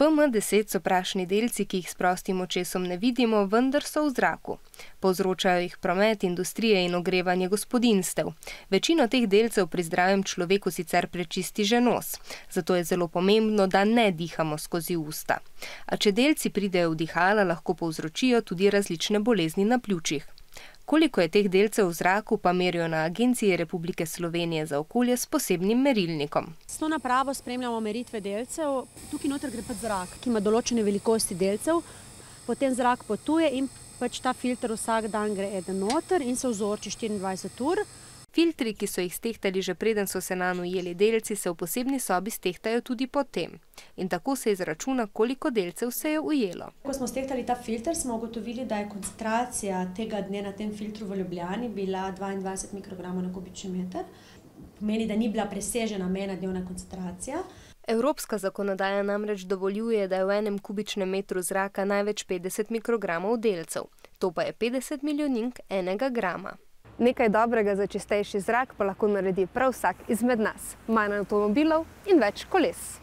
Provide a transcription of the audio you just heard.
PM10 so prašni delci, ki jih s prostim očesom ne vidimo, vendar so v zraku. Povzročajo jih promet, industrije in ogrevanje gospodinjstev. Večino teh delcev pri zdravem človeku sicer prečisti že nos. Zato je zelo pomembno, da ne dihamo skozi usta. A če delci pridejo v dihala, lahko povzročijo tudi različne bolezni na pljučih. Koliko je teh delcev v zraku, pa merijo na Agenciji Republike Slovenije za okolje s posebnim merilnikom. S to napravo spremljamo meritve delcev. Tukaj noter gre zrak, ki ima določene velikosti delcev. Potem zrak potuje in ta filter vsak dan gre eden noter in se vzorči 24 ur. Filtri, ki so jih stehtali že preden so se nanj ujeli delci, se v posebni sobi stehtajo tudi potem. In tako se izračuna, koliko delcev se je ujelo. Ko smo stehtali ta filter, smo ugotovili, da je koncentracija tega dne na tem filtru v Ljubljani bila 22 mikrogramov na kubični meter. Pomeni, da ni bila presežena mejna dnevna koncentracija. Evropska zakonodaja namreč dovoljuje, da je v enem kubičnem metru zraka največ 50 mikrogramov delcev. To pa je 50 milijonink enega grama. Nekaj dobrega za čistejši zrak pa lahko naredi prav vsak izmed nas. Manj avtomobilov in več koles.